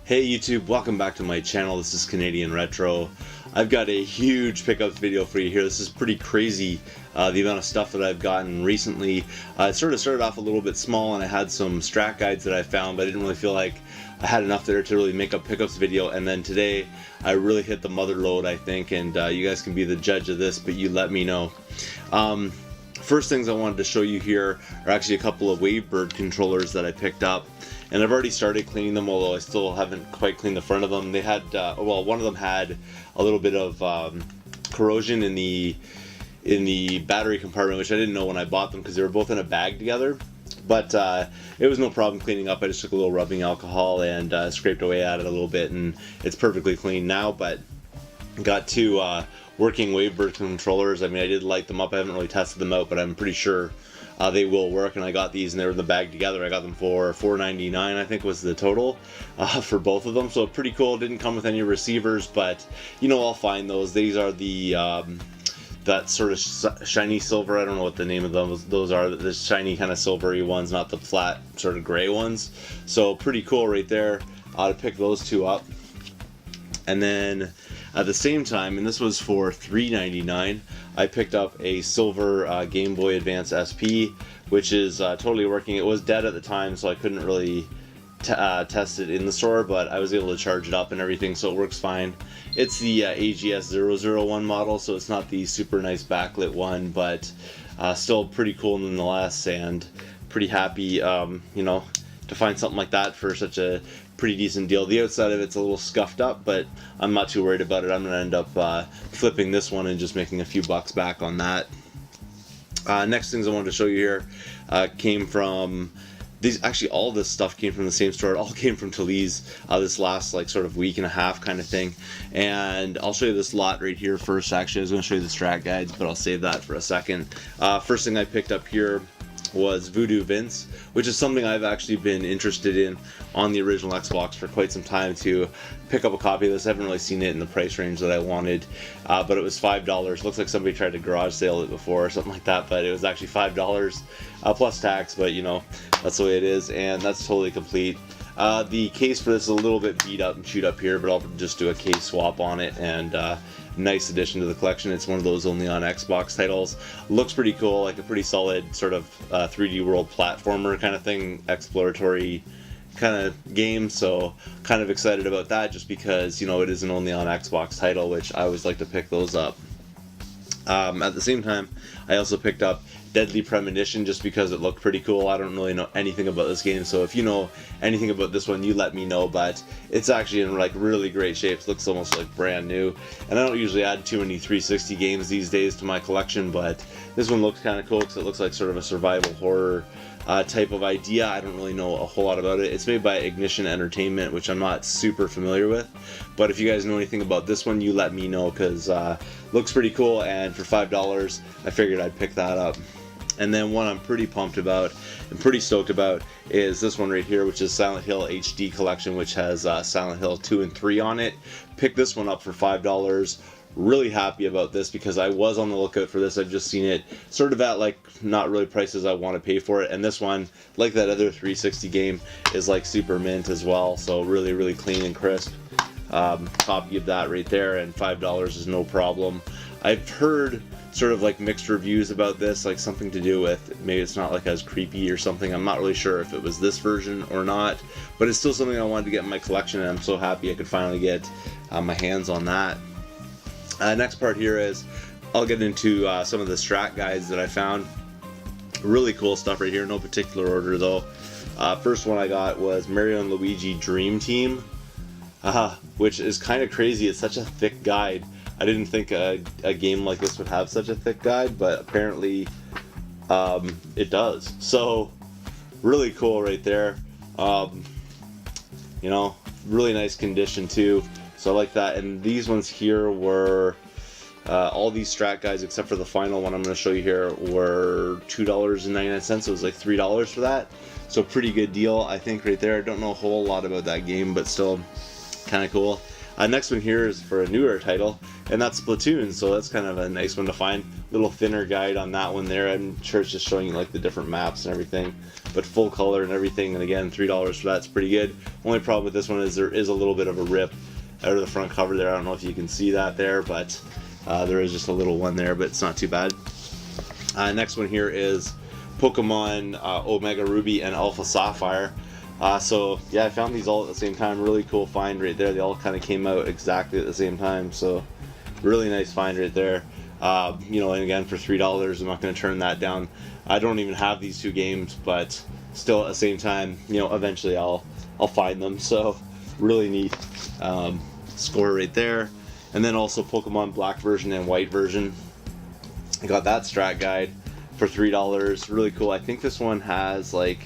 Hey YouTube, welcome back to my channel. This is Canadian Retro. I've got a huge pickups video for you here. This is pretty crazy, the amount of stuff that I've gotten recently. It sort of started off a little bit small and I had some Strat guides that I found, but I didn't really feel like I had enough there to really make a pickups video. And then today I really hit the mother load, I think, and you guys can be the judge of this, but you let me know. First things I wanted to show you here are actually a couple of Wavebird controllers that I picked up. And I've already started cleaning them, although I still haven't quite cleaned the front of them. They had, well, one of them had a little bit of corrosion in the battery compartment, which I didn't know when I bought them because they were both in a bag together. But it was no problem cleaning up. I just took a little rubbing alcohol and scraped away at it a little bit, and it's perfectly clean now. But got two working Wavebird controllers. I mean, I did light them up. I haven't really tested them out, but I'm pretty sure they will work, and I got these and they were in the bag together. I got them for $4.99, I think was the total for both of them, so pretty cool. Didn't come with any receivers, but you know, I'll find those. These are the that sort of shiny silver, I don't know what the name of those are, the shiny kind of silvery ones, not the flat sort of gray ones. So pretty cool right there to pick those two up. And then at the same time, and this was for $3.99, I picked up a silver Game Boy Advance SP, which is totally working. It was dead at the time, so I couldn't really test it in the store, but I was able to charge it up and everything, so it works fine. It's the AGS-001 model, so it's not the super nice backlit one, but still pretty cool nonetheless, and pretty happy, you know, to find something like that for such a pretty decent deal. The outside of it's a little scuffed up, but I'm not too worried about it. I'm going to end up flipping this one and just making a few bucks back on that. Next things I wanted to show you here came from these. Actually, all this stuff came from the same store. It all came from Talese this last like sort of week and a half kind of thing. And I'll show you this lot right here first. Actually, I was going to show you the Strat guides, but I'll save that for a second. First thing I picked up here was Voodoo Vince, which is something I've actually been interested in on the original Xbox for quite some time, to pick up a copy of this. I haven't really seen it in the price range that I wanted, but it was $5. Looks like somebody tried to garage sale it before or something like that, but it was actually $5 plus tax, but you know, that's the way it is, and that's totally complete. The case for this is a little bit beat up and chewed up here, but I'll just do a case swap on it, and nice addition to the collection. It's one of those only on Xbox titles. Looks pretty cool, like a pretty solid sort of 3D world platformer kind of thing, exploratory kind of game, so kind of excited about that, just because, you know, it is an only on Xbox title, which I always like to pick those up. At the same time, I also picked up Deadly Premonition just because it looked pretty cool. I don't really know anything about this game, so if you know anything about this one, you let me know, but it's actually in like really great shape. It looks almost like brand new, and I don't usually add too many 360 games these days to my collection, but this one looks kind of cool because it looks like sort of a survival horror type of idea. I don't really know a whole lot about it. It's made by Ignition Entertainment, which I'm not super familiar with, but if you guys know anything about this one, you let me know, because looks pretty cool, and for $5 I figured I'd pick that up. And then one I'm pretty pumped about and pretty stoked about is this one right here, which is Silent Hill HD Collection, which has Silent Hill 2 and 3 on it. Picked this one up for $5. Really happy about this because I was on the lookout for this. I've just seen it sort of at like not really prices I want to pay for it, and this one, like that other 360 game, is like super mint as well, so really, really clean and crisp. Copy of that right there, and $5 is no problem. I've heard sort of like mixed reviews about this, like something to do with maybe it's not like as creepy or something. I'm not really sure if it was this version or not, but it's still something I wanted to get in my collection, and I'm so happy I could finally get my hands on that. Next part here is I'll get into some of the Strat guides that I found. Really cool stuff right here, no particular order though. First one I got was Mario and Luigi Dream Team, which is kind of crazy. It's such a thick guide. I didn't think a game like this would have such a thick guide, but apparently it does. So really cool right there. You know, really nice condition too. So I like that. And these ones here were All these Strat guides, except for the final one I'm going to show you here, were $2.99. So it was like $3 for that. So pretty good deal, I think, right there. I don't know a whole lot about that game, but still kind of cool. Next one here is for a newer title, and that's Splatoon. So that's kind of a nice one to find. Little thinner guide on that one there. I'm sure it's just showing you like the different maps and everything, but full color and everything. And again, $3 for that's pretty good. Only problem with this one is there is a little bit of a rip out of the front cover there. I don't know if you can see that there, but there is just a little one there, but it's not too bad. Next one here is Pokemon Omega Ruby and Alpha Sapphire. So yeah, I found these all at the same time. Really cool find right there. They all kind of came out exactly at the same time, so really nice find right there. You know, and again, for $3, I'm not going to turn that down. I don't even have these two games, but still at the same time, you know, eventually I'll find them. So really neat score right there. And then also Pokemon Black version and White version. I got that Strat guide for $3. Really cool. I think this one has like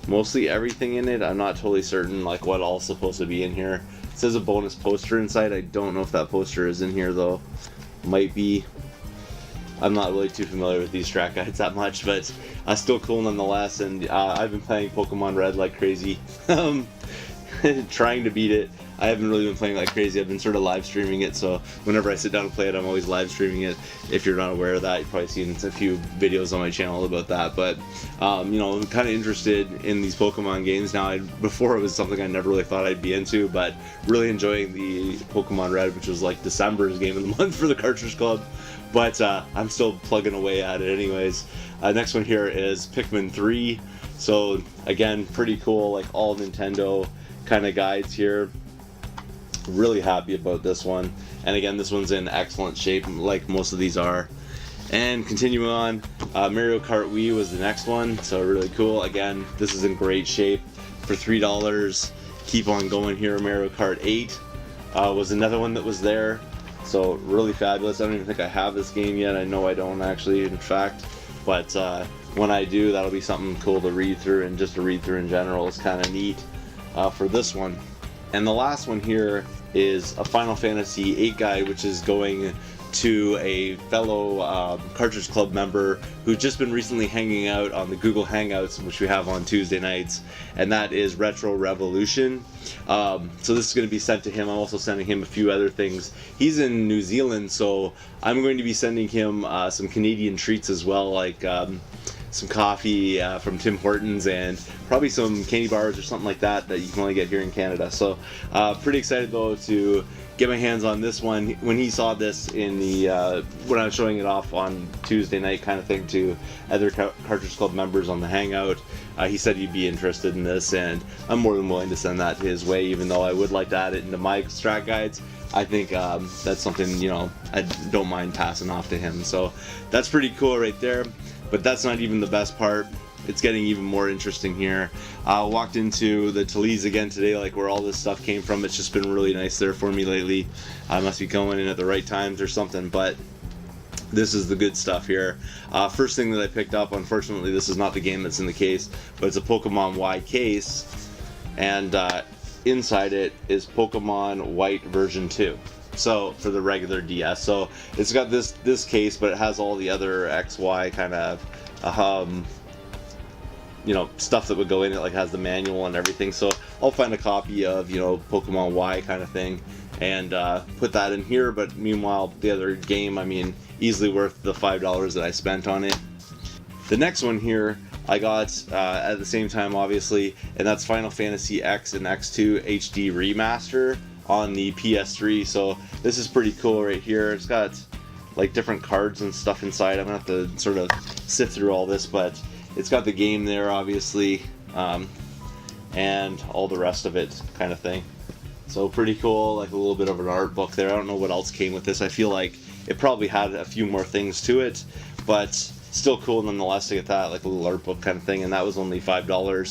mostly everything in it. I'm not totally certain like what all's supposed to be in here. It says a bonus poster inside. I don't know if that poster is in here though. Might be. I'm not really too familiar with these Strat guides that much, but still cool nonetheless. And I've been playing Pokemon Red like crazy, trying to beat it. I haven't really been playing like crazy. I've been sort of live streaming it, so whenever I sit down and play it, I'm always live streaming it. If you're not aware of that, you've probably seen a few videos on my channel about that. But you know, I'm kind of interested in these Pokemon games now. Before it was something I never really thought I'd be into, but really enjoying the Pokemon Red, which was like December's game of the month for the Cartridge Club. But I'm still plugging away at it anyways. Next one here is Pikmin 3. So again, pretty cool, like all Nintendo kind of guides here. Really happy about this one, and again, this one's in excellent shape like most of these are. And continuing on, Mario Kart Wii was the next one, so really cool. Again, this is in great shape for $3. Keep on going here. Mario Kart 8 was another one that was there, so really fabulous. I don't even think I have this game yet. I know I don't actually, in fact, but when I do, that'll be something cool to read through, and just to read through in general is kind of neat for this one. And the last one here is a Final Fantasy VIII guide, which is going to a fellow Cartridge Club member who's just been recently hanging out on the Google Hangouts, which we have on Tuesday nights, and that is Retro Revolution. So this is going to be sent to him. I'm also sending him a few other things. He's in New Zealand, so I'm going to be sending him some Canadian treats as well, like some coffee from Tim Hortons, and probably some candy bars or something like that that you can only get here in Canada. So pretty excited though to get my hands on this one. When he saw this in the when I was showing it off on Tuesday night kind of thing to other Cartridge Club members on the Hangout, he said he'd be interested in this, and I'm more than willing to send that his way, even though I would like to add it into my Strat guides. I think that's something, you know, I don't mind passing off to him. So that's pretty cool right there. But that's not even the best part. It's getting even more interesting here. Walked into the Talese again today, like where all this stuff came from. It's just been really nice there for me lately. I must be going in at the right times or something, but this is the good stuff here. First thing that I picked up, unfortunately this is not the game that's in the case, but it's a Pokemon Y case, and inside it is Pokemon White version 2. So for the regular DS, so it's got this case, but it has all the other XY kind of you know, stuff that would go in it, like has the manual and everything. So I'll find a copy of, you know, Pokemon Y kind of thing and put that in here. But meanwhile, the other game, I mean, easily worth the $5 that I spent on it. The next one here I got at the same time, obviously, and that's Final Fantasy X and X2 HD Remaster on the PS3. So this is pretty cool right here. It's got like different cards and stuff inside. I'm gonna have to sort of sift through all this, but it's got the game there, obviously, and all the rest of it kind of thing. So pretty cool, like a little bit of an art book there. I don't know what else came with this. I feel like it probably had a few more things to it, but still cool nonetheless to get that, like a little art book kind of thing, and that was only $5.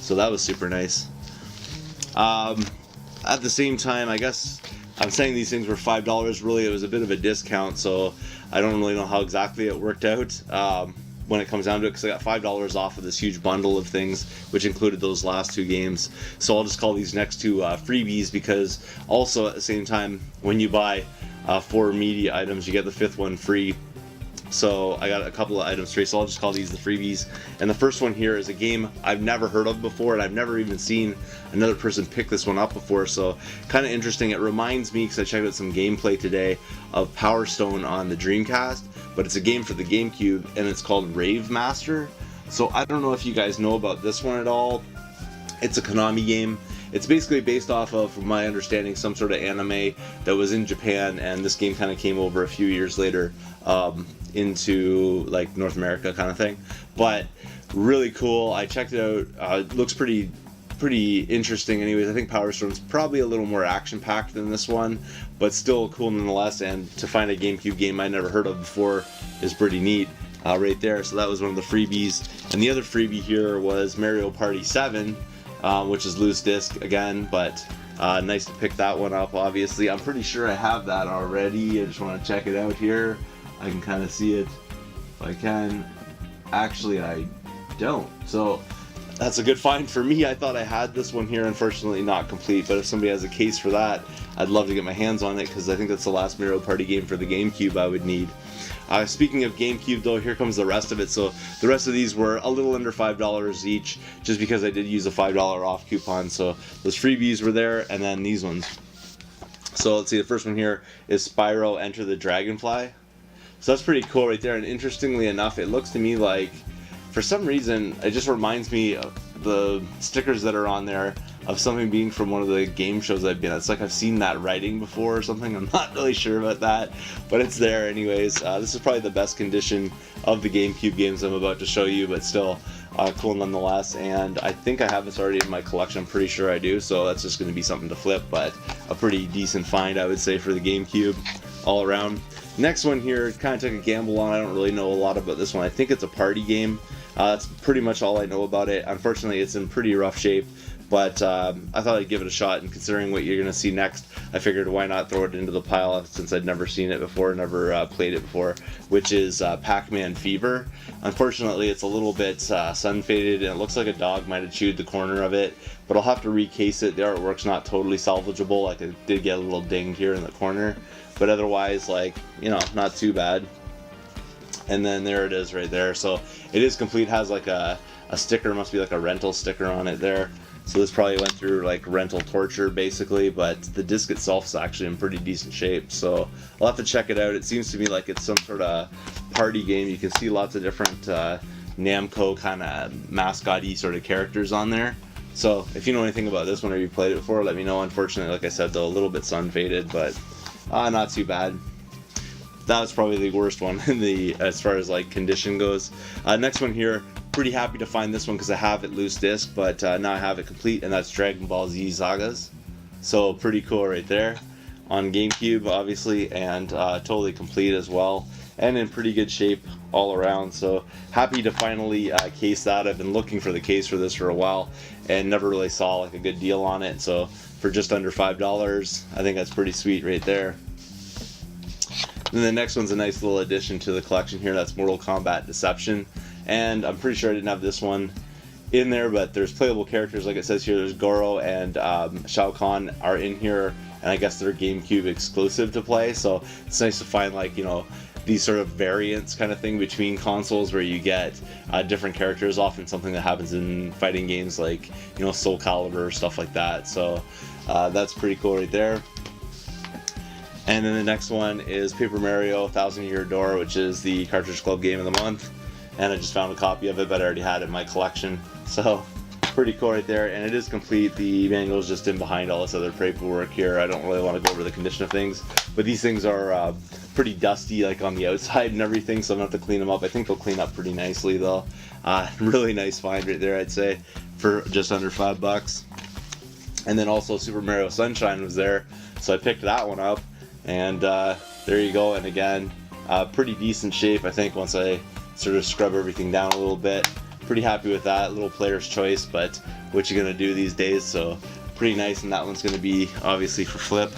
So that was super nice. At the same time, I guess I'm saying these things were $5. Really, it was a bit of a discount, so I don't really know how exactly it worked out. when it comes down to it, because I got $5 off of this huge bundle of things, which included those last 2 games. So I'll just call these next 2 freebies, because also at the same time, when you buy 4 media items, you get the 5th one free. So I got a couple of items free, so I'll just call these the freebies. And the first one here is a game I've never heard of before, and I've never even seen another person pick this one up before, so kind of interesting. It reminds me, because I checked out some gameplay today, of Power Stone on the Dreamcast, but it's a game for the Gamecube, and it's called Rave Master. So I don't know if you guys know about this one at all. It's a Konami game. It's basically based off of, from my understanding, some sort of anime that was in Japan, and this game kind of came over a few years later into like North America kind of thing. But really cool. I checked it out. It looks pretty interesting anyways. I think Power Stone's probably a little more action-packed than this one, but still cool nonetheless, and to find a GameCube game I never heard of before is pretty neat right there. So that was one of the freebies. And the other freebie here was Mario Party 7, which is loose disc again, but nice to pick that one up. Obviously, I'm pretty sure I have that already. I just want to check it out here. I can kind of see it if I can. Actually, I don't. So that's a good find for me. I thought I had this one here, unfortunately not complete, but if somebody has a case for that, I'd love to get my hands on it, because I think that's the last Mario Party game for the GameCube I would need. Speaking of GameCube though, here comes the rest of it. So the rest of these were a little under $5 each, just because I did use a $5 off coupon. So those freebies were there, and then these ones. So let's see, the first one here is Spyro Enter the Dragonfly. So that's pretty cool right there, and interestingly enough, it looks to me like, for some reason, it just reminds me of the stickers that are on there of something being from one of the game shows I've been at. It's like I've seen that writing before or something. I'm not really sure about that, but it's there anyways. This is probably the best condition of the GameCube games I'm about to show you, but still cool nonetheless. And I think I have this already in my collection. I'm pretty sure I do, so that's just going to be something to flip, but a pretty decent find, I would say, for the GameCube all around. Next one here, kind of took a gamble on. I don't really know a lot about this one. I think it's a party game. That's pretty much all I know about it. Unfortunately, it's in pretty rough shape, but I thought I'd give it a shot, and considering what you're going to see next, I figured why not throw it into the pile, since I'd never seen it before, never played it before, which is Pac-Man Fever. Unfortunately, it's a little bit sun-faded, and it looks like a dog might have chewed the corner of it, but I'll have to recase it. The artwork's not totally salvageable. Like, it did get a little dinged here in the corner, but otherwise, like, you know, not too bad. And then there it is right there. So it is complete. Has like a sticker, must be like a rental sticker on it there. So this probably went through like rental torture basically, but the disc itself is actually in pretty decent shape. So I'll have to check it out. It seems to me like it's some sort of party game. You can see lots of different Namco kind of mascot-y sort of characters on there. So if you know anything about this one or you've played it before, let me know. Unfortunately, like I said, though, a little bit sun-faded, but not too bad. That was probably the worst one in the, as far as like condition goes. Next one here, pretty happy to find this one because I have it loose disc, but now I have it complete, and that's Dragon Ball Z Sagas. So pretty cool right there on GameCube, obviously, and totally complete as well, and in pretty good shape all around. So happy to finally case that. I've been looking for the case for this for a while and never really saw like a good deal on it. So for just under $5, I think that's pretty sweet right there. And then the next one's a nice little addition to the collection here. That's Mortal Kombat Deception. And I'm pretty sure I didn't have this one in there, but there's playable characters. Like it says here, there's Goro and Shao Kahn are in here, and I guess they're GameCube exclusive to play. So it's nice to find, like, you know, these sort of variants kind of thing between consoles where you get different characters, often something that happens in fighting games like, you know, Soul Calibur, stuff like that. So that's pretty cool right there. And then the next one is Paper Mario 1000 Year Door, which is the Cartridge Club Game of the Month. And I just found a copy of it, but I already had it in my collection. So pretty cool right there. And it is complete. The manual is just in behind all this other paperwork here. I don't really want to go over the condition of things, but these things are pretty dusty, like on the outside and everything, so I'm going to have to clean them up. I think they'll clean up pretty nicely though. Really nice find right there, I'd say, for just under $5. And then also Super Mario Sunshine was there, so I picked that one up. And there you go. And again, pretty decent shape, I think, once I sort of scrub everything down a little bit. Pretty happy with that. Little player's choice, but what you gonna do these days? So pretty nice. And that one's gonna be obviously for flip.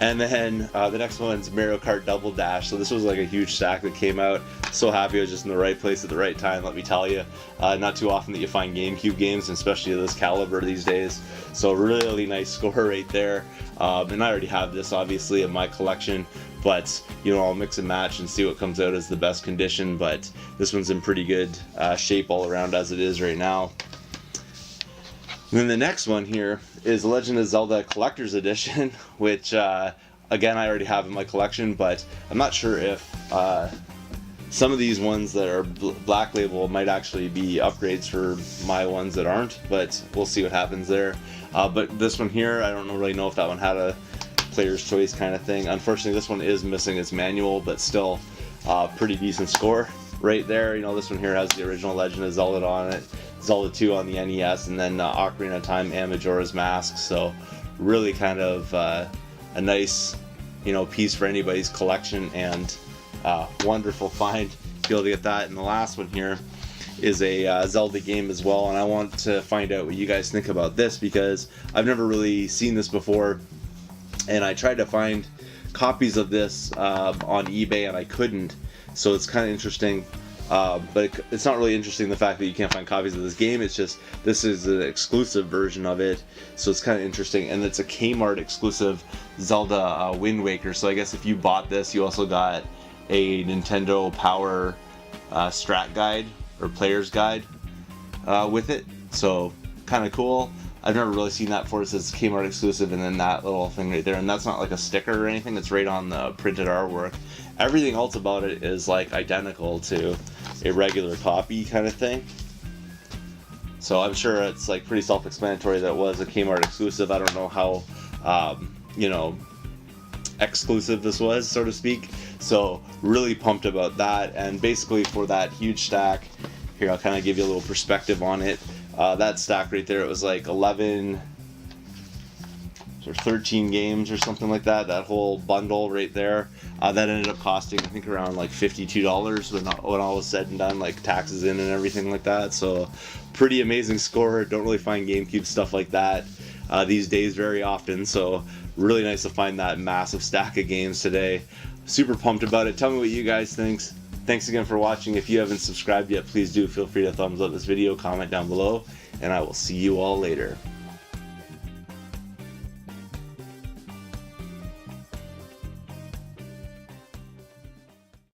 And then the next one's Mario Kart Double Dash. So this was like a huge stack that came out. So happy I was just in the right place at the right time, let me tell you. Not too often that you find GameCube games, especially of this caliber these days. So really nice score right there. And I already have this obviously in my collection, but you know, I'll mix and match and see what comes out as the best condition. But this one's in pretty good shape all around as it is right now. And then the next one here is Legend of Zelda Collector's Edition, which again I already have in my collection, but I'm not sure if some of these ones that are black label might actually be upgrades for my ones that aren't, but we'll see what happens there. But this one here, I don't really know if that one had a player's choice kind of thing. Unfortunately, this one is missing its manual, but still pretty decent score right there. You know, this one here has the original Legend of Zelda on it, Zelda 2 on the NES, and then Ocarina of Time and Majora's Mask. So really kind of a nice, you know, piece for anybody's collection, and wonderful find to be able to get that. And the last one here is a Zelda game as well, and I want to find out what you guys think about this because I've never really seen this before, and I tried to find copies of this on eBay and I couldn't. So it's kind of interesting, but it's not really interesting the fact that you can't find copies of this game. It's just this is an exclusive version of it, so it's kind of interesting. And it's a Kmart exclusive Zelda Wind Waker. So I guess if you bought this, you also got a Nintendo Power Strat guide or player's guide with it. So kind of cool. I've never really seen that before. It says Kmart exclusive, and then that little thing right there, and that's not like a sticker or anything. It's right on the printed artwork. Everything else about it is like identical to a regular copy kind of thing. So I'm sure it's like pretty self-explanatory that it was a Kmart exclusive. I don't know how you know, exclusive this was, so to speak. So really pumped about that. And basically for that huge stack here, I'll kind of give you a little perspective on it. That stack right there, it was like 11 or 13 games or something like that. That whole bundle right there, that ended up costing I think around like $52 when all was said and done, like taxes in and everything like that. So pretty amazing score. Don't really find GameCube stuff like that these days very often. So really nice to find that massive stack of games today. Super pumped about it. Tell me what you guys think. Thanks again for watching. If you haven't subscribed yet, please do feel free to thumbs up this video, comment down below, and I will see you all later.